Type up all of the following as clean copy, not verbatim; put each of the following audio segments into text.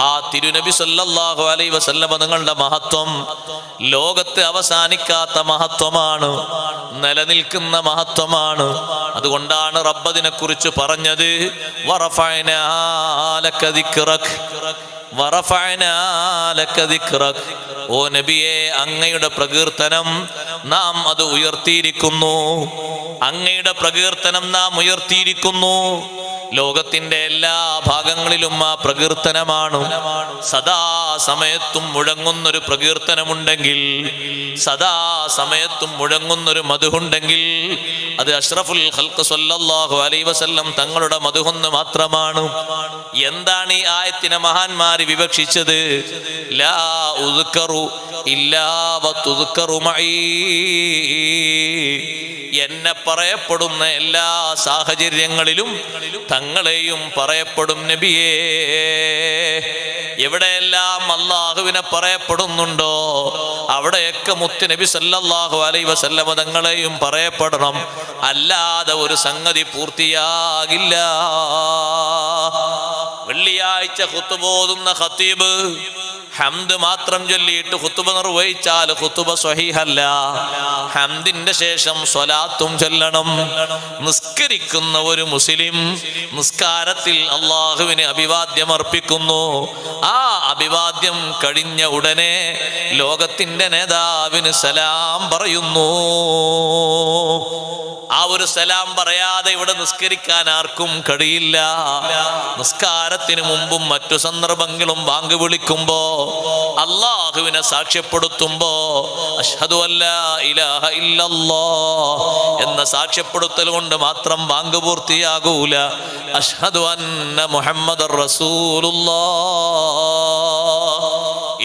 ആ തിരുനബി സല്ലല്ലാഹു അലൈഹി വസല്ലം തങ്ങളുടെ മഹത്വം ലോകത്ത് അവസാനിക്കാത്ത മഹത്വമാണ്, നിലനിൽക്കുന്ന മഹത്വമാണ്. അതുകൊണ്ടാണ് റബ്ബദിനെ കുറിച്ച് പറഞ്ഞത് വറഫഅനാ ലക ദിക്റക്, വറഫഅനാ ലക ദിക്റക്. ഓ നബിയെ, അങ്ങയുടെ പ്രകീർത്തനം നാം അത് ഉയർത്തിയിരിക്കുന്നു, അങ്ങയുടെ പ്രകീർത്തനം നാം ഉയർത്തിയിരിക്കുന്നു. ലോകത്തിന്റെ എല്ലാ ഭാഗങ്ങളിലും ആ പ്രകീർത്തനമാണ്. സദാ സമയത്തും മുഴങ്ങുന്നൊരു പ്രകീർത്തനമുണ്ടെങ്കിൽ, സദാ സമയത്തും മുഴങ്ങുന്നൊരു മദ്ഹുണ്ടെങ്കിൽ അത് അഷ്റഫുൽ ഖൽഖ് സല്ലല്ലാഹു അലൈഹി വസല്ലം തങ്ങളുടെ മദ്ഹുന്ന് മാത്രമാണ്. എന്താണ് ഈ ആയത്തിനെ മഹാന്മാര് വിവക്ഷിച്ചത്? ലാ ഉദ്കറു ഇല്ലാ വതുദ്കറു മഈ. എന്നെ പറയപ്പെടുന്ന എല്ലാ സാഹചര്യങ്ങളിലും തങ്ങളെയും പറയപ്പെടും നബിയേ. എവിടെയെല്ലാം അല്ലാഹുവിനെ പറയപ്പെടുന്നുണ്ടോ അവിടെയൊക്കെ മുത്ത് നബി സല്ലല്ലാഹു അലൈഹി വസല്ലം തങ്ങളെയും പറയപ്പെടണം. അല്ലാതെ ഒരു സംഗതി പൂർത്തിയാകില്ല. വെള്ളിയാഴ്ച ഖുത്ബ ഓതുന്ന ഖതീബ് ഹംദ് മാത്രം ചൊല്ലിയിട്ട് ഖുത്ബ നിർവഹിച്ചാൽ ഖുത്ബ സ്വഹീഹല്ല. ഹംദിന്റെ ശേഷം സ്വലാത്തും ചൊല്ലണം. നിസ്കരിക്കുന്ന ഒരു മുസ്ലിം നിസ്കാരത്തിൽ അല്ലാഹുവിന് അഭിവാദ്യം അർപ്പിക്കുന്നു. ആ അഭിവാദ്യം കഴിഞ്ഞ ഉടനെ ലോകത്തിന്റെ നേതാവിന് സലാം പറയുന്നു. ആ ഒരു സലാം പറയാതെ ഇവിടെ നിസ്കരിക്കാൻ ആർക്കും കഴിയില്ല. നിസ്കാരത്തിന് മുമ്പും മറ്റു സന്ദർഭങ്ങളും ബാങ്ക് വിളിക്കുമ്പോ, അല്ലാഹുവിനെ സാക്ഷ്യപ്പെടുത്തുമ്പോ അഷ്ഹദു അല്ലാ ഇലാഹ ഇല്ലല്ലാഹ് എന്ന സാക്ഷ്യപ്പെടുത്തൽ കൊണ്ട് മാത്രം ബാങ്ക് പൂർത്തിയാകൂല. അഷ്ഹദു അന്ന മുഹമ്മദർ റസൂലുള്ളാഹ്.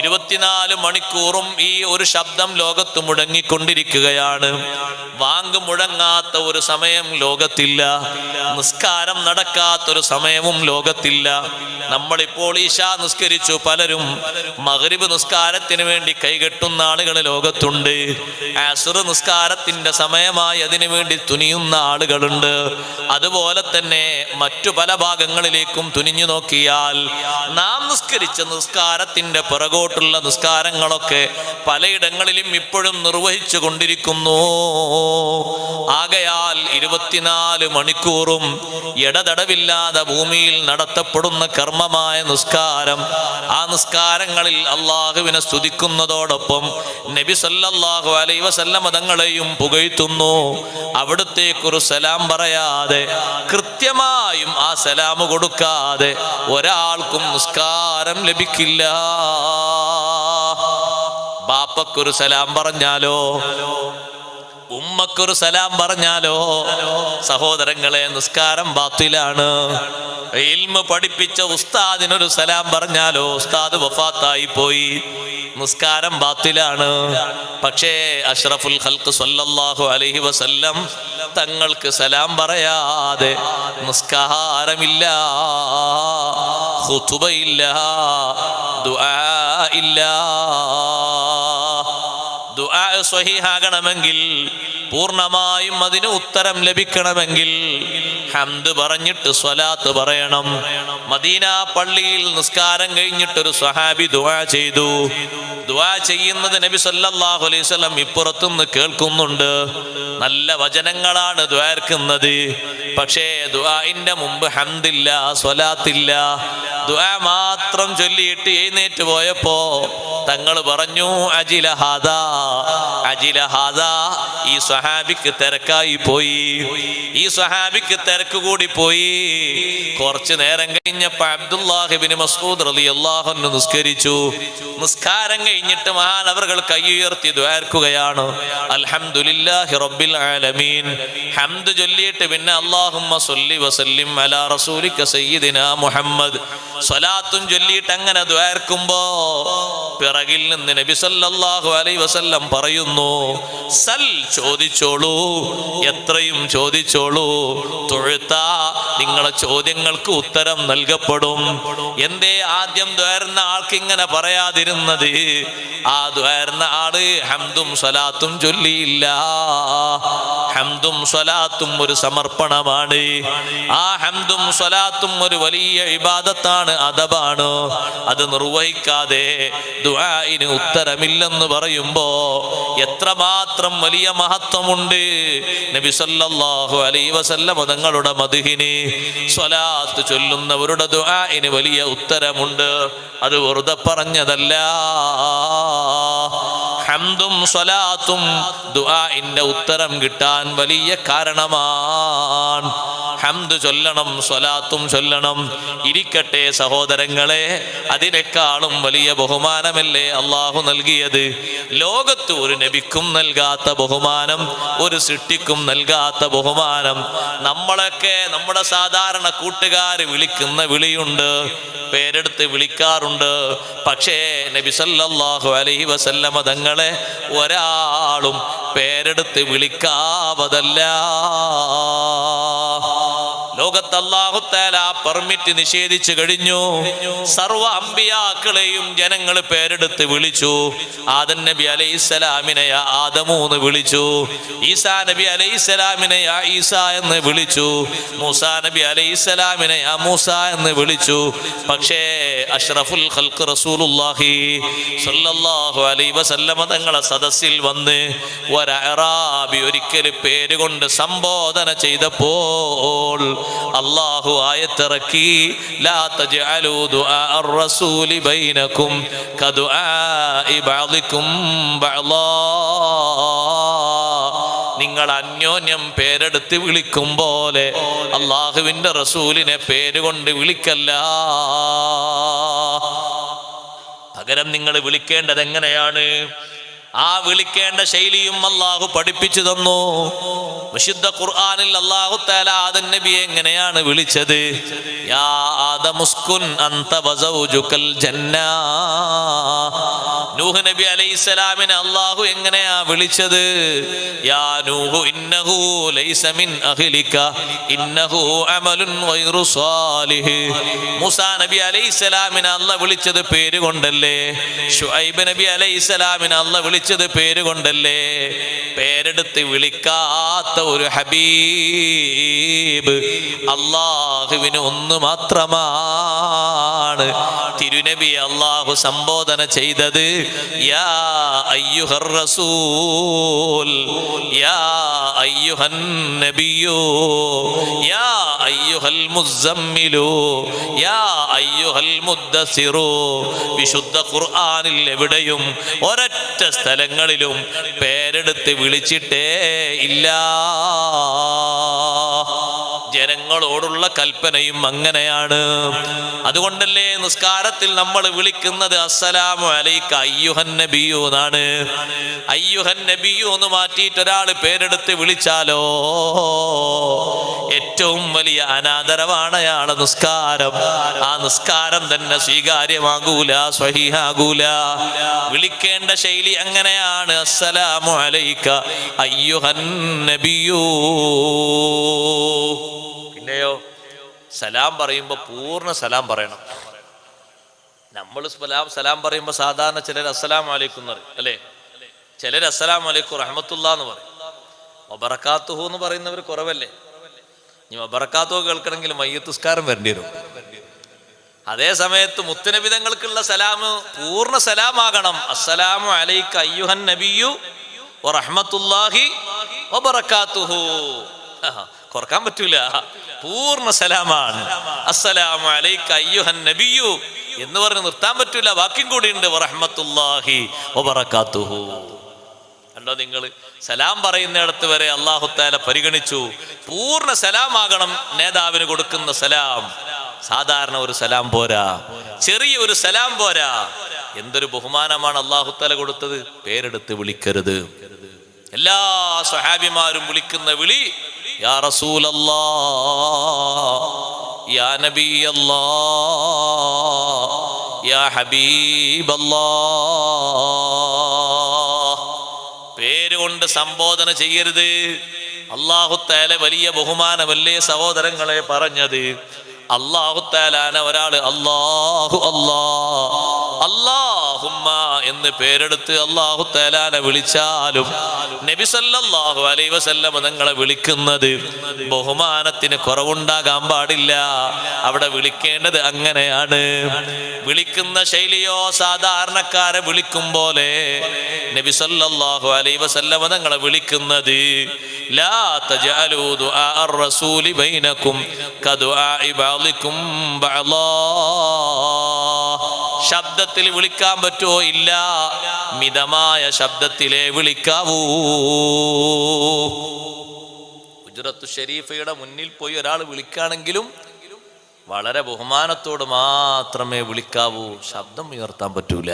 24 മണിക്കൂറും ഈ ഒരു ശബ്ദം ലോകത്ത് മുഴങ്ങിക്കൊണ്ടിരിക്കുകയാണ്. വാങ്ക് മുഴങ്ങാത്ത ഒരു സമയം ലോകത്തില്ല, നിസ്കാരം നടക്കാത്തൊരു സമയവും ലോകത്തില്ല. നമ്മളിപ്പോൾ ഇശാ നിസ്കരിച്ചു, പലരും മഗ്രിബ് നിസ്കാരത്തിന് വേണ്ടി കൈകെട്ടുന്ന ആളുകൾ ലോകത്തുണ്ട്. അസ്ർ നിസ്കാരത്തിന്റെ സമയമായി അതിനു വേണ്ടി തുനിയുന്ന ആളുകളുണ്ട്. അതുപോലെ തന്നെ മറ്റു പല ഭാഗങ്ങളിലേക്കും തുനിഞ്ഞു നോക്കിയാൽ നാം നിസ്കരിച്ച നിസ്കാരത്തിന്റെ പിറകോട്ടുള്ള നിസ്കാരങ്ങളൊക്കെ പലയിടങ്ങളിലും ഇപ്പോഴും നിർവഹിച്ചു കൊണ്ടിരിക്കുന്നു. ആകയാൽ 24 മണിക്കൂറും ഇടതടവില്ലാതെ ഭൂമിയിൽ നടത്തപ്പെടുന്ന കർമ്മമായ നിസ്കാരം, ആ നിസ്കാരങ്ങളിൽ അള്ളാഹുവിനെ സ്തുതിക്കുന്നതോടൊപ്പം നബി സല്ലല്ലാഹു അലൈഹി വസല്ലം തങ്ങളെയും പുകഴ്ത്തുന്നു. അവിടുത്തേക്കൊരു സലാം പറയാതെ, കൃത്യമായും ആ സലാം കൊടുക്കാതെ ഒരാൾക്കും നിസ്കാരം ലഭിക്കില്ല. ബാപ്പക്കൊരു സലാം പറഞ്ഞാലോ, ഉമ്മക്കൊരു സലാം പറഞ്ഞാലോ, സഹോദരങ്ങളെ, നിസ്കാരം ബാത്തിലാണ്. ഇൽമ പഠിപ്പിച്ച ഉസ്താദിനൊരു സലാം പറഞ്ഞാലോ, ഉസ്താദ് വഫാത്തായി പോയി, നിസ്കാരം ബാത്തിലാണ്. പക്ഷേ അഷ്റഫുൽ ഖൽഖ് സല്ലല്ലാഹു അലൈഹി വസല്ലം തങ്ങൾക്ക് സലാം പറയാതെ നിസ്കാരമില്ല, ഖുതുബയില്ല, ദുആ ഇല്ല. ദുആ സ്വഹീഹാകണമെങ്കിൽ, പൂർണ്ണമായും അതിന് ഉത്തരം ലഭിക്കണമെങ്കിൽ ഹംദ് പറഞ്ഞിട്ട് സ്വലാത്ത് പറയണം. മദീന പള്ളിയിൽ നിസ്കാരം കഴിഞ്ഞിട്ടൊരു സ്വഹാബി ദുആ ചെയ്തു. ദുആ ചെയ്യുന്നത് നബി സല്ലല്ലാഹു അലൈഹി വസല്ലം ഇപ്പുറത്തുനിന്ന് കേൾക്കുന്നുണ്ട്. നല്ല വചനങ്ങളാണ് ദുആർക്കുന്നത്. പക്ഷേ ദുആഇന്റെ മുമ്പ് ഹംദില്ല, സ്വലാത്തില്ല. ദുആ മാത്രം ചൊല്ലിയിട്ട് എഴുന്നേറ്റ് പോയപ്പോ തങ്ങൾ പറഞ്ഞു, അജില ഹാദാ, അജില ഹാദാ. ഈ സ്വഹാബിക്ക് തിരക്കായി പോയി, ഈ സ്വഹാബിക്ക് തിരക്ക് കൂടി പോയി. കുറച്ചു നേരം കഴിഞ്ഞപ്പോ അബ്ദുല്ലാഹ് ഇബ്നു മസ്ഊദ് റളിയല്ലാഹു അൻഹു നിസ്കരിച്ചു. നിസ്കാരം കഴിഞ്ഞിട്ട് മഹാനവറുകൾ കൈയുയർത്തി ദുആർക്കുകയാണ്, അൽഹംദുലില്ലാഹി റബ്ബിൽ ആലമീൻ. ഹംദ് ചൊല്ലിയിട്ട് പിന്നെ അല്ലാഹുമ്മ സ്വല്ലി വസല്ലിം അലാ റസൂലിക സയ്യിദിനാ മുഹമ്മദ്, സ്വലാത്തും ചൊല്ലിയിട്ട് അങ്ങനെ ദുആർക്കുമ്പോ പിറ പിറകിൽ നിന്ന് നബി സല്ലല്ലാഹു അലൈഹി വസല്ലം പറയുന്നു, സൽ ചോദിച്ചോളൂ, എത്രയും ചോദിച്ചോളൂ, തുഴുത്ത നിങ്ങളെ ചോദ്യങ്ങൾക്ക് ഉത്തരം നൽകപ്പെടും. എന്തേ ആദ്യം ദ്വാരുന്ന ആൾക്ക് ഇങ്ങനെ പറയാതിരുന്നത്? ആ ദ്വാരുന്ന ആള് ഹംദും സ്വലാത്തും ചൊല്ലിയില്ല. ഹംദും സ്വലാത്തും ഒരു സമർപ്പണമാണ്. ആ ഹംദും സ്വലാത്തും ഒരു വലിയ ഇബാദത്താണ്, അദബാണ്. അത് നിർവഹിക്കാതെ ദുആഇന് ഉത്തരമില്ലെന്ന് പറയുമ്പോ എത്രമാത്രം വലിയ മഹത്വമുണ്ട്. നബി സല്ലല്ലാഹു അലൈഹി വസല്ലം തങ്ങളുടെ മദ്ഹിന്, സ്വലാത്ത് ചൊല്ലുന്നവരുടെ ദുആഇന് വലിയ ഉത്തരമുണ്ട്. അത് വെറുതെ പറഞ്ഞതല്ല. ഹംദും സ്വലാത്തും ദുആഇന്റെ ഉത്തരം കിട്ടാൻ വലിയ കാരണമാണ്. ഹംദ് ചൊല്ലണം, സ്വലാത്തും ചൊല്ലണം. ഇരിക്കട്ടെ സഹോദരങ്ങളെ, അതിനേക്കാളും വലിയ ബഹുമാനമല്ലേ അള്ളാഹു നൽകിയത്? ലോകത്ത് ഒരു നബിക്കും നൽകാത്ത ബഹുമാനം, ഒരു സൃഷ്ടിക്കും നൽകാത്ത ബഹുമാനം. നമ്മളൊക്കെ നമ്മുടെ സാധാരണ കൂട്ടുകാർ വിളിക്കുന്ന വിളിയുണ്ട്, പേരെടുത്ത് വിളിക്കാറുണ്ട്. പക്ഷേ നബി സല്ലല്ലാഹു അലൈഹി വസല്ലമ തങ്ങളെ ഒരാളും പേരെടുത്ത് വിളിക്കാവതല്ല. ലോകത്ത് അല്ലാഹു തആല പെർമിറ്റ് നിഷേധിച്ചു കഴിഞ്ഞു. സർവ അമ്പിയാക്കളെയും ജനങ്ങൾ പേരെടുത്ത് വിളിച്ചു. ആദം നബി അലൈഹിസ്സലാമിനെ യാ ആദമു എന്ന് വിളിച്ചു. ഈസാ നബി അലൈഹിസ്സലാമിനെ യാ ഈസാ എന്ന് വിളിച്ചു. മൂസാ നബി അലൈഹിസ്സലാമിനെ യാ മൂസ എന്ന് വിളിച്ചു. പക്ഷേ അഷ്റഫുൽ ഖൽഖ് റസൂലുള്ളാഹി സ്വല്ലല്ലാഹു അലൈഹി വസല്ലമ തങ്ങളെ സദസ്സിൽ വന്ന് ഒരഅറാബി ഒരിക്കൽ പേരുകൊണ്ട് സംബോധന ചെയ്തപ്പോൾ അല്ലാഹു ആയത്തിറക്കി, ലാ തജ്അലൂ ദുആ അർ-റസൂലി ബൈനകും കദുആഇ ബഅദികും ബഅദാ. നിങ്ങൾ അന്യോന്യം പേരെടുത്ത് വിളിക്കും പോലെ അല്ലാഹുവിന്റെ റസൂലിനെ പേരുകൊണ്ട് വിളിക്കല്ല. പകരം നിങ്ങൾ വിളിക്കേണ്ടത് എങ്ങനെയാണ്? ആ വിളിക്കേണ്ട ശൈലിയും അല്ലാഹു പഠിപ്പിച്ചു തന്നു. വിശുദ്ധ ഖുർആനിൽ അല്ലാഹു തആല ആദം നബിയെ എങ്ങനെയാണ് വിളിച്ചത്? യാ ആദമുസ്കുൻ അൻത വസൗജുകൽ ജന്ന. നൂഹ് നബി അലൈഹിസ്സലാമിനെ അല്ലാഹു എങ്ങനെയാ വിളിച്ചത്? യാ നൂഹു ഇന്നഹു ലൈസ മിൻ അഹ്ലിക ഇന്നഹു അമലുൻ ഗൈറു സാലിഹ്. മൂസാ നബി അലൈഹിസ്സലാമിനെ അല്ലാഹു വിളിച്ചത് പേരുകൊണ്ടല്ലേ? ശുഐബ് നബി അലൈഹിസ്സലാമിനെ അല്ലാഹു വിളിച്ചത് പേരുകൊണ്ടല്ലേ? പേരെടുത്ത് വിളിക്കാത്ത ഒരു ഹബീബ് അല്ലാഹുവിന് ഒന്ന് മാത്രമാണ്. തിരുനബി അല്ലാഹു സംബോധന ചെയ്തത് യാ അയ്യുഹർ റസൂൽ, യാ അയ്യുഹൻ നബിയു, യാ അയ്യുഹൽ മുസമ്മിലു, യാ അയ്യുഹൽ മുദ്ദസിറു. വിശുദ്ധ ഖുർആനിൽ എവിടെയും ഒരൊറ്റ സ്ഥലങ്ങളിലും പേരെടുത്ത് വിളിച്ചിട്ടേ ഇല്ല. ജനങ്ങളോടുള്ള കൽപ്പനയും അങ്ങനെയാണ്. അതുകൊണ്ടല്ലേ നിസ്കാരത്തിൽ നമ്മൾ വിളിക്കുന്നത് അസ്സലാമു അലൈക അയ്യുഹൻ നബിയു എന്നാണ്. അയ്യുഹൻ നബിയു എന്ന് മാറ്റിയിട്ട് ഒരാൾ പേരെടുത്ത് വിളിച്ചാലോ ഏറ്റവും വലിയ അനാദരവാണ് അയാളെ നിസ്കാരം. ആ നിസ്കാരം തന്നെ സ്വീകാര്യമാകൂല, സ്വഹീഹാകൂല. വിളിക്കേണ്ട ശൈലി അങ്ങനെയാണ്. അസ്സലാമു അലൈക അയ്യുഹൻ നബിയു. പിന്നെയോ സലാം പറയുമ്പോൾ പൂർണ്ണ സലാം പറയണം. നമ്മൾ സലാം പറയുമ്പോൾ സാധാരണ ചിലർ അസ്സലാമു അലൈക്കും എന്ന് പറയും, അല്ലേ? ചിലർ അസ്സലാമു അലൈക്കും റഹ്മത്തുള്ളാഹി എന്ന് പറയും. വബറകാതുഹു എന്ന് പറയുന്നവർ കുറവല്ലേ? ഇനി വബറകാതുഹു കേൾക്കണമെങ്കിൽ മയ്യിത്ത് നിസ്കാരം വരേണ്ടി വരും. അതേ സമയത്ത് മുത്തുനബി തങ്ങൾക്കുള്ള സലാം പൂർണ്ണ സലാമാകണം. അസ്സലാമു അലൈക അയ്യുഹൻ നബിയു വറഹ്മത്തുള്ളാഹി വബറകാതുഹു. കുറക്കാൻ പറ്റൂല, പൂർണ്ണ സലാമാണ്. അസ്സലാമു അലൈക അയ്യുഹൻ നബിയു എന്ന് പറഞ്ഞ് നിർത്താൻ പറ്റൂല, ബാക്കിയും കൂടി ഉണ്ട് വറഹ്മത്തുള്ളാഹി വബറകാതുഹു. കണ്ടോ നിങ്ങൾ? സലാം പറയുന്നിടത്ത് വരെ അല്ലാഹു തആല പരിഗണിച്ചു. പൂർണ്ണ സലാമാകണം നേതാവിന് കൊടുക്കുന്ന സലാം. സാധാരണ ഒരു സലാം പോരാ, ചെറിയ ഒരു സലാം പോരാ. എന്തൊരു ബഹുമാനമാണ് അല്ലാഹു തആല കൊടുത്തത്. പേരെടുത്ത് വിളിക്കരുത്. എല്ലാ സ്വഹാബിമാരും വിളിക്കുന്ന വിളി യാ റസൂലല്ലാഹ്, യാ നബിയല്ലാഹ്, യാ ഹബീബല്ലാഹ്. പേരുകൊണ്ട് സംബോധന ചെയ്യരുത്. അല്ലാഹു തആല വലിയ ബഹുമാനമല്ലേ സഹോദരങ്ങളെ പറഞ്ഞത്. അല്ലാഹു തആലാനെ ഒരാള് അല്ലാഹു അല്ലാഹ് അല്ലാഹുമ്മ എന്ന് പേരെടുത്ത് അല്ലാഹു തആലാനെ വിളിച്ചാലും നബി സല്ലല്ലാഹു അലൈഹി വസല്ലം തങ്ങളെ വിളിക്കുന്നത് ബഹുമാനത്തിന് കുറവുണ്ടാകാൻ പാടില്ല. അവിടെ വിളിക്കേണ്ടത് അങ്ങനെയാണ്. വിളിക്കുന്ന ശൈലിയോ സാധാരണക്കാരെ വിളിക്കും പോലെ നബി സല്ലല്ലാഹു അലൈഹി വസല്ലം തങ്ങളെ വിളിക്കുന്നത് ലാ തജഅലൂ ദുആ അർ-റസൂലി ബൈനകും കദുആഇ ബഅദികും ബഅദാ. ശബ്ദത്തിൽ വിളിക്കാൻ പറ്റുമോ? ഇല്ല. മിതമായ ശബ്ദത്തിലേ വിളിക്കാവൂ. ഹുജ്റത്തു ഷരീഫയുടെ മുന്നിൽ പോയി ഒരാൾ വിളിക്കുകയാണെങ്കിലും വളരെ ബഹുമാനത്തോട് മാത്രമേ വിളിക്കാവൂ. ശബ്ദം ഉയർത്താൻ പറ്റൂല.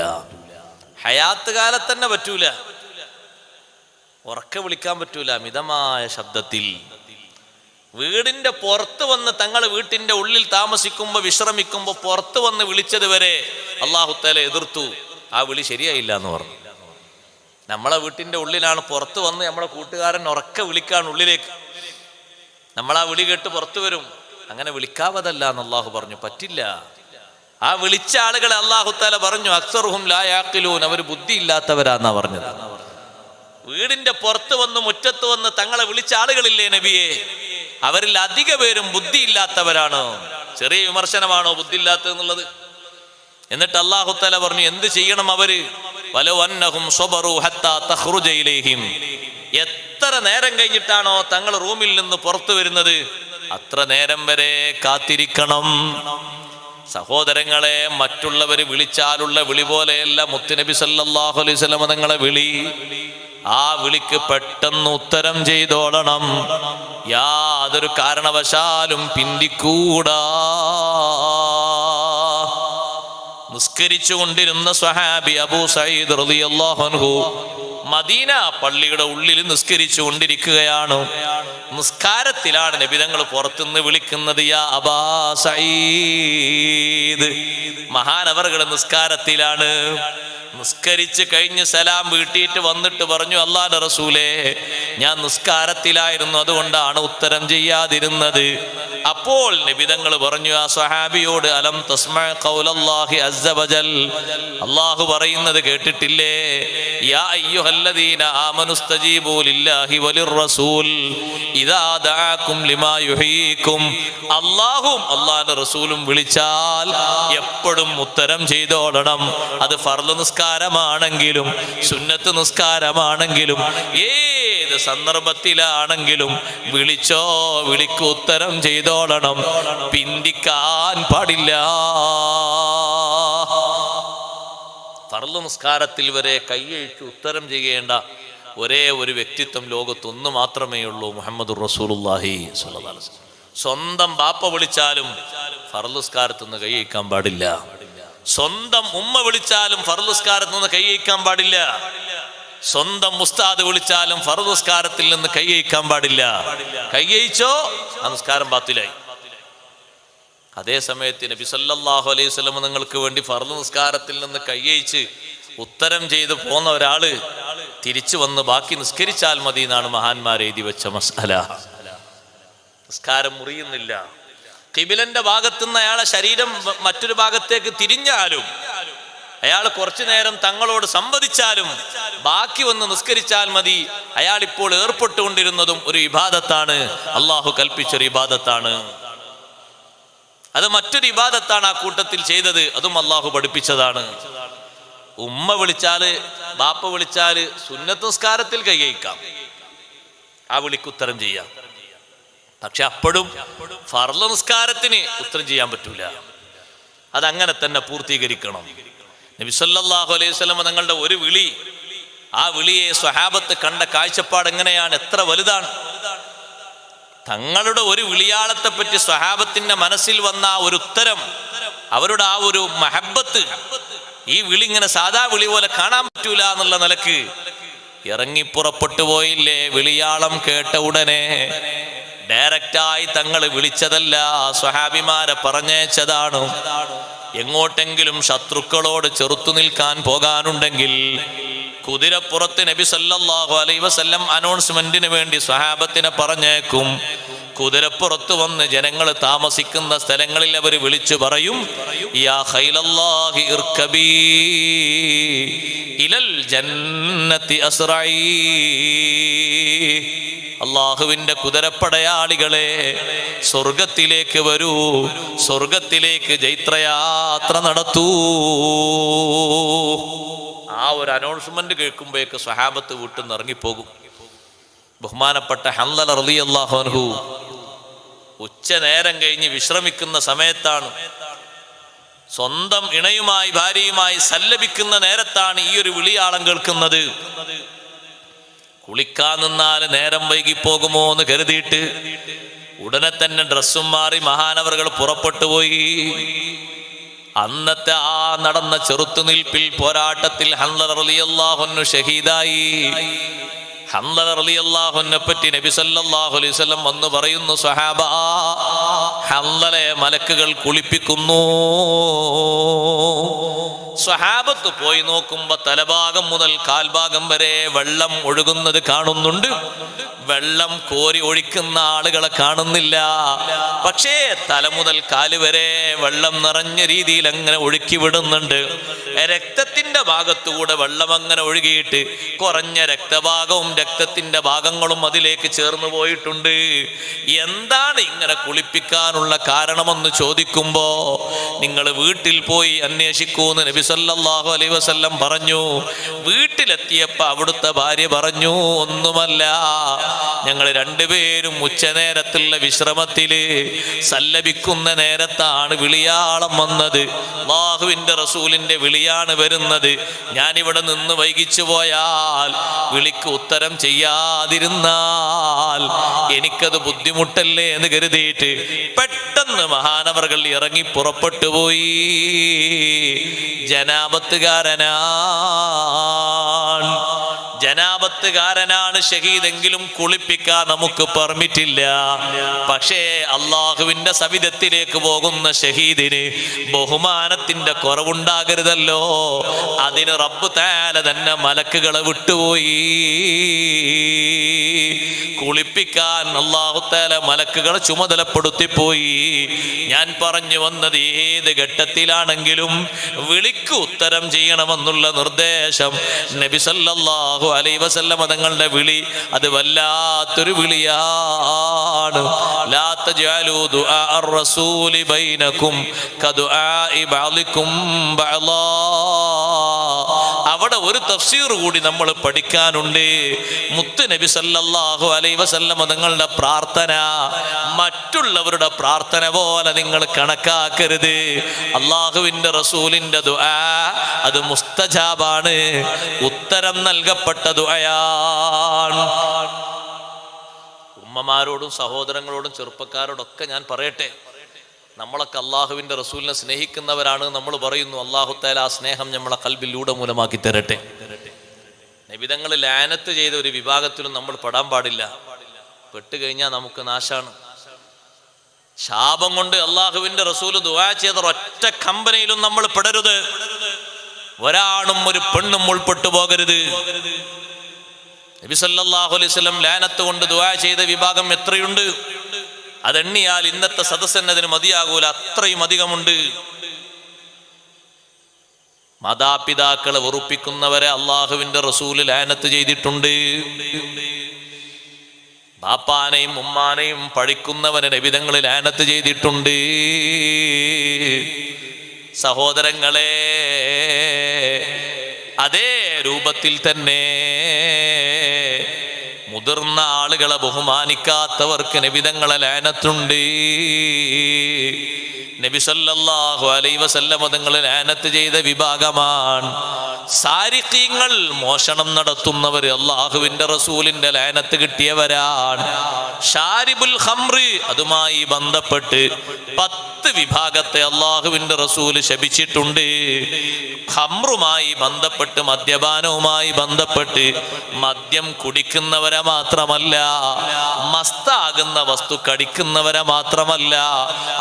ഹയാത്ത് കാലത്ത് തന്നെ പറ്റൂല. ഉറക്കെ വിളിക്കാൻ പറ്റൂല. മിതമായ ശബ്ദത്തിൽ. വീടിന്റെ പുറത്ത് വന്ന് തങ്ങൾ വീട്ടിന്റെ ഉള്ളിൽ താമസിക്കുമ്പോ വിശ്രമിക്കുമ്പോ പുറത്ത് വന്ന് വിളിച്ചത് വരെ അല്ലാഹു തആല എതിർത്തു. ആ വിളി ശരിയായില്ല എന്ന് പറഞ്ഞു. നമ്മളെ വീട്ടിന്റെ ഉള്ളിലാണ്, പുറത്ത് വന്ന് നമ്മളെ കൂട്ടുകാരൻ ഉറക്കെ വിളിക്കാണ് ഉള്ളിലേക്ക്. നമ്മളാ വിളി കേട്ട് പുറത്തു വരും. അങ്ങനെ വിളിക്കാവതല്ല എന്ന് അല്ലാഹു പറഞ്ഞു. പറ്റില്ല. ആ വിളിച്ച ആളുകളെ അല്ലാഹു തആല പറഞ്ഞു അക്സറുഹും ലാ യഅഖിലൂൻ, അവർ ബുദ്ധി ഇല്ലാത്തവരാന്നാ പറഞ്ഞത്. വീടിന്റെ പുറത്ത് വന്ന് മുറ്റത്ത് വന്ന് തങ്ങളെ വിളിച്ച ആളുകളില്ലേ നബിയെ, അവരിൽ അധിക പേരും ബുദ്ധി ഇല്ലാത്തവരാണ്. ചെറിയ വിമർശനമാണോ ബുദ്ധി ഇല്ലാത്തതെന്നുള്ളത്? എന്നിട്ട് അല്ലാഹു തആല പറഞ്ഞു എന്ത് ചെയ്യണം അവര്? വലൗ അന്നഹും സ്വബറു ഹത്താ തഖ്റുജ ഇലൈഹിം. എത്ര നേരം കഴിഞ്ഞിട്ടാണോ തങ്ങൾ റൂമിൽ നിന്ന് പുറത്തു വരുന്നത് അത്ര നേരം വരെ കാത്തിരിക്കണം. സഹോദരങ്ങളെ, മറ്റുള്ളവര് വിളിച്ചാലുള്ള വിളി പോലെയല്ല മുത്തുനബി സല്ലല്ലാഹു അലൈഹി വസല്ലം തങ്ങളെ വിളി. ആ വിളിക്ക് പെട്ടെന്ന് ഉത്തരം ചെയ്തോളണം. യാതൊരു കാരണവശാലും പിന്തിക്കൂടാ. നിസ്കരിച്ചു കൊണ്ടിരുന്ന സ്വഹാബി അബൂ സഈദ് റളിയല്ലാഹു അൻഹു മദീന പള്ളിയുടെ ഉള്ളിൽ നിസ്കരിച്ചു കൊണ്ടിരിക്കുകയാണ്. നിസ്കാരത്തിലാണ് നബി തങ്ങൾ പുറത്തുനിന്ന് വിളിക്കുന്നത് യാ അബാ സഈദ്. മഹാനവറുകൾ നിസ്കാരത്തിലാണ്. നിസ്കരിച്ച് കഴിഞ്ഞ് സലാം വീട്ടിയിട്ട് വന്നിട്ട് പറഞ്ഞു അല്ലാഹുവിന്റെ റസൂലേ, ഞാൻ നിസ്കാരത്തിലായിരുന്നു, അതുകൊണ്ടാണ് ഉത്തരം ചെയ്യാതിരുന്നത്. അപ്പോൾ നബി തങ്ങൾ പറഞ്ഞു ആ സ്വഹാബിയോട് അലം തസ്മഅ ഖൗലല്ലാഹി അസ്സ വജൽ, അല്ലാഹു പറയുന്നത് കേട്ടിട്ടില്ലേ? യാ അയ്യുഹല്ലദീന ആമനുസ്തജീബൂ ലില്ലാഹി വലിർറസൂൽ ഇദാ ദഅാകും ലിമാ യുഹീകും. അല്ലാഹും അല്ലാഹുവിന്റെ റസൂലും വിളിച്ചാൽ എപ്പോഴും ഉത്തരം ചെയ്തോളണം. അത് ഫർള് നിസ്കാരമാണെങ്കിലും സുന്നത്ത് നിസ്കാരമാണെങ്കിലും ഏത് സന്ദർഭത്തിലാണെങ്കിലും വിളിച്ചോ, വിളിക്ക് ഉത്തരം ചെയ്തോളണം. പിന്തിക്കാൻ പാടില്ല. ഫർള് നിസ്കാരത്തിൽ വരെ കൈയഴിച്ച് ഉത്തരം ചെയ്യേണ്ട ഒരേ ഒരു വ്യക്തിത്വം ലോകത്തൊന്നു മാത്രമേ ഉള്ളൂ, മുഹമ്മദുർ റസൂലുള്ളാഹി സ്വല്ലല്ലാഹു അലൈഹി വസല്ലം. സ്വന്തം ബാപ്പ വിളിച്ചാലും ഫർള് നിസ്കാരത്തിൽ നിന്ന് കൈയഴിക്കാൻ പാടില്ല. സ്വന്തം ഉമ്മ വിളിച്ചാലും ഫർള് നിസ്കാരത്തിൽ നിന്ന് കൈയഴിക്കാൻ പാടില്ല. സ്വന്തം ഉസ്താദ് വിളിച്ചാലും ഫർള് നിസ്കാരത്തിൽ നിന്ന് കൈയഴിക്കാൻ പാടില്ല. കൈയഴിച്ചോ ആ നിസ്കാരം ബാത്തിലായി. അതേ സമയത്ത് നബി സല്ലല്ലാഹു അലൈഹി വസല്ലം നിങ്ങൾക്ക് വേണ്ടി ഫർള് നിസ്കാരത്തിൽ നിന്ന് കൈയഴിച്ച് ഉത്തരം ചെയ്ത് പോന്ന ഒരാള് തിരിച്ചു വന്ന് ബാക്കി നിസ്കരിച്ചാൽ മതി എന്നാണ് മഹാന്മാർ എഴുതി വെച്ച മസ്അല. നിസ്കാരം മുറിയുന്നില്ല. ഖിബിലന്റെ ഭാഗത്തുനിന്ന് അയാളെ ശരീരം മറ്റൊരു ഭാഗത്തേക്ക് തിരിഞ്ഞാലും അയാൾ കുറച്ചു നേരം തങ്ങളോട് സംവദിച്ചാലും ബാക്കി വന്ന് നിസ്കരിച്ചാൽ മതി. അയാൾ ഇപ്പോൾ ഏർപ്പെട്ടുകൊണ്ടിരുന്നതും ഒരു ഇബാദത്താണ്, അള്ളാഹു കൽപ്പിച്ചൊരു ഇബാദത്താണ്. അത് മറ്റൊരു ഇബാദത്താണ് ആ കൂട്ടത്തിൽ ചെയ്തത്, അതും അള്ളാഹു പഠിപ്പിച്ചതാണ്. ഉമ്മ വിളിച്ചാല് ബാപ്പ വിളിച്ചാല് സുന്നത്ത് നിസ്കാരത്തിൽ കൈകഴിക്കാം, ആ വിളിക്ക് ഉത്തരം ചെയ്യാം. പക്ഷെ അപ്പോഴും ഫർള് നിസ്കാരത്തിന് ഉത്തരം ചെയ്യാൻ പറ്റൂല. അതങ്ങനെ തന്നെ പൂർത്തീകരിക്കണം. നബി സല്ലല്ലാഹു അലൈഹി വസല്ലം തങ്ങളുടെ ഒരു വിളി, ആ വിളിയെ സ്വഹാബത്ത് കണ്ട കാഴ്ചപ്പാട് എങ്ങനെയാണ്, എത്ര വലുതാണ്. തങ്ങളുടെ ഒരു വിളിയാളത്തെ പറ്റി സ്വഹാബത്തിന്റെ മനസ്സിൽ വന്ന ആ ഒരു ഉത്തരം, അവരുടെ ആ ഒരു മഹബത്ത്, ഈ വിളി ഇങ്ങനെ സാധാ വിളി പോലെ കാണാൻ പറ്റൂല എന്നുള്ള നിലക്ക് ഇറങ്ങി പുറപ്പെട്ടു പോയില്ലേ. വിളിയാളം കേട്ട ഉടനെ ഡയറക്റ്റായി തങ്ങൾ വിളിച്ചതല്ല, സ്വഹാബിമാരെ പറഞ്ഞയച്ചതാണ്. എങ്ങോട്ടെങ്കിലും ശത്രുക്കളോട് ചെറുത്തു നിൽക്കാൻ പോകാനുണ്ടെങ്കിൽ കുതിരപ്പുറത്ത് നബി സല്ലല്ലാഹു അലൈഹി വസല്ലം അനൗൺസ്മെന്റിന് വേണ്ടി സ്വഹാബത്തിനെ പറഞ്ഞേക്കും. കുതിരപ്പുറത്ത് വന്ന് ജനങ്ങൾ താമസിക്കുന്ന സ്ഥലങ്ങളിൽ അവർ വിളിച്ചു പറയും, യാ ഖൈലല്ലാഹി ഇർകബീ ഇലൽ ജന്നത്തി അസ്റഈ. അള്ളാഹുവിന്റെ കുതിരപ്പടയാളികളെ, സ്വർഗത്തിലേക്ക് വരൂ, സ്വർഗത്തിലേക്ക് ജൈത്രയാത്ര നടത്തൂ. ആ ഒരു അനൗൺസ്മെന്റ് കേൾക്കുമ്പോഴേക്ക് സ്വഹാബത്ത് വീട്ടിൽ നിന്ന് ഇറങ്ങിപ്പോകും. ബഹുമാനപ്പെട്ട ഹൻദല റളിയല്ലാഹു അൻഹു ഉച്ച നേരം കഴിഞ്ഞ് വിശ്രമിക്കുന്ന സമയത്താണ്, സ്വന്തം ഇണയുമായി ഭാര്യയുമായി സല്ലപിക്കുന്ന നേരത്താണ് ഈ ഒരു വിളിയാളം കേൾക്കുന്നത്. കുളിക്കാൻ നിന്നാൽ നേരം വൈകിപ്പോകുമോ എന്ന് കരുതിയിട്ട് ഉടനെ തന്നെ ഡ്രസ്സും മാറി മഹാനവറുകൾ പുറപ്പെട്ടു പോയി. അന്നത്തെ ആ നടന്ന ചെറുത്തുനിൽപ്പിൽ പോരാട്ടത്തിൽ ഹൻദല റളിയല്ലാഹു അൻഹു ഷഹീദായി. ഹൻദല റളിയല്ലാഹു അൻഹുവിനെ പറ്റി നബി സല്ലല്ലാഹു അലൈഹി വസല്ലം വന്ന് പറയുന്നു, സ്വഹാബ, ഹൻദലയെ മലക്കുകൾ കുളിപ്പിക്കുന്നു. സ്വഹാബത്ത് പോയി നോക്കുമ്പോ തലഭാഗം മുതൽ കാൽഭാഗം വരെ വെള്ളം ഒഴുകുന്നത് കാണുന്നുണ്ട്. വെള്ളം കോരി ഒഴിക്കുന്ന ആളുകളെ കാണുന്നില്ല. പക്ഷേ തല മുതൽ കാല് വരെ വെള്ളം നിറഞ്ഞ രീതിയിൽ അങ്ങനെ ഒഴുക്കി വിടുന്നുണ്ട്. രക്തത്തിന്റെ ഭാഗത്തുകൂടെ വെള്ളം അങ്ങനെ ഒഴുകിയിട്ട് കുറഞ്ഞ രക്തഭാഗവും രക്തത്തിന്റെ ഭാഗങ്ങളും അതിലേക്ക് ചേർന്ന് പോയിട്ടുണ്ട്. എന്താണ് ഇങ്ങനെ കുളിപ്പിക്കാനുള്ള കാരണമെന്ന് ചോദിക്കുമ്പോ, നിങ്ങൾ വീട്ടിൽ പോയി അന്വേഷിക്കൂന്ന് നബി സല്ലല്ലാഹു അലൈഹി വസല്ലം പറഞ്ഞു. വീട്ടിലെത്തിയപ്പോ അവിടുത്തെ ഭാര്യ പറഞ്ഞു, ഒന്നുമല്ല, ഞങ്ങൾ രണ്ടുപേരും ഉച്ചനേരത്തുള്ള വിശ്രമത്തില് സല്ലപിക്കുന്ന നേരത്താണ് വിളിയാളം വന്നത്. അല്ലാഹുവിന്റെ റസൂലിന്റെ വിളിയാണ് വരുന്നത്. ഞാനിവിടെ നിന്ന് വൈകിച്ചു പോയാൽ, വിളിക്ക് ഉത്തരം ചെയ്യാതിരുന്നാൽ എനിക്കത് ബുദ്ധിമുട്ടല്ലേ എന്ന് കരുതിയിട്ട് പെട്ടെന്ന് മഹാനവറുകൾ ഇറങ്ങി പുറപ്പെട്ടു പോയി. ജനാബത്തുകാരനാണ് ഷഹീദെങ്കിലും കുളിപ്പിക്കാൻ നമുക്ക് പെർമിറ്റില്ല. പക്ഷേ അള്ളാഹുവിന്റെ സവിധത്തിലേക്ക് പോകുന്ന ഷഹീദിന് ബഹുമാനത്തിന്റെ കുറവുണ്ടാകരുതല്ലോ. അതിന് റബ്ബ് തആല തന്നെ മലക്കുകളെ വിട്ടുപോയി. കുളിപ്പിക്കാൻ അല്ലാഹു തആല മലക്കുകളെ ചുമതലപ്പെടുത്തിപ്പോയി. ഞാൻ പറഞ്ഞു വന്നത്, ഏത് ഘട്ടത്തിലാണെങ്കിലും വിളിക്ക് ഉത്തരം ചെയ്യണമെന്നുള്ള നിർദ്ദേശം നബി സല്ലല്ലാഹു അലൈഹി വസല്ലം തങ്ങളുടെ വിളി അത് വല്ലാത്തൊരു വിളിയാണ്. ലാ തജഅലൂ ദുആ അർ-റസൂലി ബൈനകും കദുആഇ ബഅദികും ബഅദാ. അവിടെ ഒരു തഫ്സീർ കൂടി നമ്മൾ പഠിക്കാനുണ്ട്. മുത്ത് നബി സല്ലല്ലാഹു അലൈഹി വസല്ലം തങ്ങളുടെ പ്രാർത്ഥന മറ്റുള്ളവരുടെ പ്രാർത്ഥന പോലെ നിങ്ങൾ കണക്കാക്കരുത്. അള്ളാഹുവിന്റെ റസൂലിന്റെ ദുആ അത് മുസ്തജാബാണ്, ഉത്തരം നൽകപ്പെട്ട ദുആയാണ്. ഉമ്മമാരോടും സഹോദരങ്ങളോടും ചെറുപ്പക്കാരോടൊക്കെ ഞാൻ പറയട്ടെ, നമ്മളൊക്കെ അള്ളാഹുവിന്റെ റസൂലിനെ സ്നേഹിക്കുന്നവരാണ്. നമ്മൾ പറയുന്നു, അല്ലാഹു തആല ആ സ്നേഹം നമ്മളെ ഖൽബിലൂടെ മൂലമാക്കി തരട്ടെ. നബിതങ്ങൾ ലാനത്ത് ചെയ്ത ഒരു വിഭാഗത്തിലും നമ്മൾ പെടാൻ പാടില്ല. പെട്ടുകഴിഞ്ഞാൽ നമുക്ക് നാശാണ്. ശാപം കൊണ്ട് അള്ളാഹുവിന്റെ റസൂല് ദുആ ചെയ്ത ഒറ്റ കമ്പനിയിലും നമ്മൾ പെടരുത്. ഒരാണും ഒരു പെണ്ണും ഉൾപ്പെട്ടു പോകരുത്. നബി സല്ലല്ലാഹു അലൈഹി വസല്ലം ലാനത്ത് കൊണ്ട് ദുആ ചെയ്ത വിഭാഗം എത്രയുണ്ട്? അതെണ്ണിയാൽ ഇന്നത്തെ സദസ്സന്നതിന് മതിയാകൂല, അത്രയും അധികമുണ്ട്. മാതാപിതാക്കളെ വെറുപ്പിക്കുന്നവരെ അള്ളാഹുവിന്റെ റസൂല് ലാനത്ത് ചെയ്തിട്ടുണ്ട്. ബാപ്പാനെയും ഉമ്മാനെയും പഴിക്കുന്നവനെ നബിതങ്ങൾ ലാനത്ത് ചെയ്തിട്ടുണ്ട്. സഹോദരങ്ങളെ, അതേ രൂപത്തിൽ തന്നെ മുതിർന്ന ആളുകളെ ബഹുമാനിക്കാത്തവർക്ക് നബിതങ്ങളെ ലാനത്തുണ്ട്. നബി സല്ലല്ലാഹു അലൈഹി വസല്ലം തങ്ങൾ ലാനത്ത് ചെയ്ത വിഭാഗമാണ് സാരിഖീങ്ങൾ. മോഷണം നടത്തുന്നവർ അള്ളാഹുവിന്റെ റസൂലിന്റെ ലാനത്ത് കിട്ടിയവരാണ്. ഷാരിബുൽ ഖംറ്, അതുമായി ബന്ധപ്പെട്ട് 10 വിഭാഗത്തെ അള്ളാഹുവിന്റെ റസൂല് ശപിച്ചിട്ടുണ്ട്. ഖംറുമായി ബന്ധപ്പെട്ട്, മദ്യപാനവുമായി ബന്ധപ്പെട്ട് മദ്യം കുടിക്കുന്നവരെ മാത്രമല്ല, മസ്താകുന്ന വസ്തു കടിക്കുന്നവരെ മാത്രമല്ല,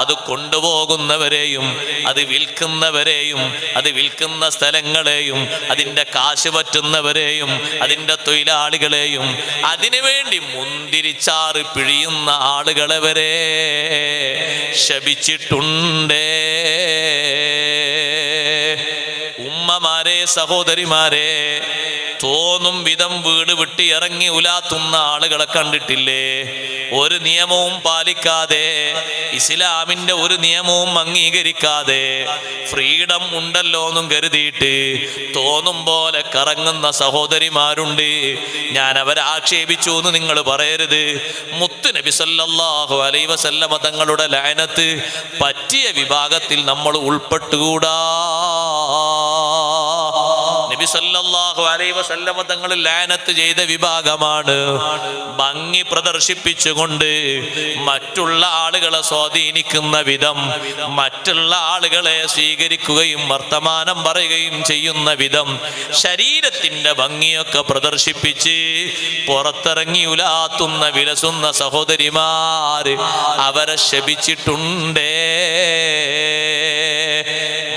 അത് കൊണ്ടുപോകുന്നവരെയും അത് വിൽക്കുന്നവരെയും അത് വിൽക്കുന്ന സ്ഥലങ്ങളെയും അതിൻ്റെ കാശ് പറ്റുന്നവരെയും അതിൻ്റെ തൊഴിലാളികളെയും അതിനുവേണ്ടി മുന്തിരിച്ചാറ് പിഴിയുന്ന ആളുകളെ വരെ ശപിച്ചിട്ടുണ്ടേ. ഉമ്മമാരെ, സഹോദരിമാരെ, തോന്നും വിധം വീട് വിട്ട് ഇറങ്ങി ഉലാത്തുന്ന ആളുകളെ കണ്ടിട്ടില്ലേ? ഒരു നിയമവും പാലിക്കാതെ, ഇസ്ലാമിന്റെ ഒരു നിയമവും അംഗീകരിക്കാതെ, ഫ്രീഡം ഉണ്ടല്ലോ എന്നും കരുതിയിട്ട് തോന്നും പോലെ കറങ്ങുന്ന സഹോദരിമാരുണ്ട്. ഞാൻ അവരെ ആക്ഷേപിച്ചു എന്ന് നിങ്ങൾ പറയരുത്. മുത്ത് നബി സല്ലല്ലാഹു അലൈഹി വസല്ലമ തങ്ങളുടെ ലഅനത്ത് പറ്റിയ വിഭാഗത്തിൽ നമ്മൾ ഉൾപ്പെട്ടുകൂടാ. നബി സല്ലല്ലാഹു അലൈഹി വസല്ലമ തങ്ങൾ ലഅനത്ത് ചെയ്ത വിഭാഗമാണ് ഭംഗി പ്രദർശിപ്പിച്ചുകൊണ്ട് മറ്റുള്ള ആളുകളെ സ്വാധീനിക്കുന്ന വിധം, മറ്റുള്ള ആളുകളെ സ്വീകരിക്കുകയും വർത്തമാനം പറയുകയും ചെയ്യുന്ന വിധം ശരീരത്തിന്റെ ഭംഗിയൊക്കെ പ്രദർശിപ്പിച്ച് പുറത്തിറങ്ങി ഉലാത്തുന്ന വിലസുന്ന സഹോദരിമാര് അവരെ ശപിച്ചിട്ടുണ്ടേ.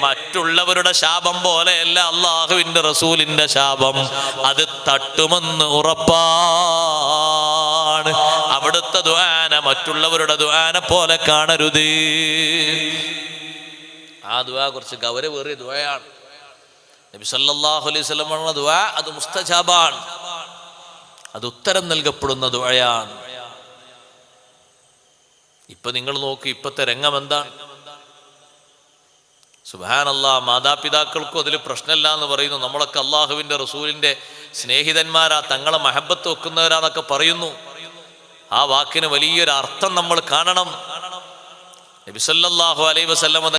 മറ്റുള്ളവരുടെ ശാപം പോലെയല്ല അള്ളാഹുവിന്റെ റസൂലിന്റെ ശാപം. അത് തട്ടുമെന്ന് ഉറപ്പാണ്. അവിടുത്തെ ദുആന മറ്റുള്ളവരുടെ ദുആനെ പോലെ കാണരുത്. ആ ദുആ കുറച്ച് ഗൗരവേറിയ ദുആയാണ്. നബി സല്ലല്ലാഹു അലൈഹി വസല്ലം പറഞ്ഞ ദുആ അത് മുസ്തജാബാണ്, അത് ഉത്തരം നൽകപ്പെടുന്ന ദുആയാണ്. ഇപ്പൊ നിങ്ങൾ നോക്കി, ഇപ്പത്തെ രംഗം എന്താണ്? സുബ്ഹാനല്ലാഹ്, മാതാപിതാക്കൾക്കും അതിൽ പ്രശ്നമില്ല എന്ന് പറയുന്നു. നമ്മളൊക്കെ അള്ളാഹുവിന്റെ റസൂലിന്റെ സ്നേഹിതന്മാരാ, തങ്ങളെ മഹബത്ത് വെക്കുന്നവരാന്നൊക്കെ പറയുന്നു. ആ വാക്കിന് വലിയൊരു അർത്ഥം നമ്മൾ കാണണം. നബി സല്ലല്ലാഹു അലൈഹി വസല്ലം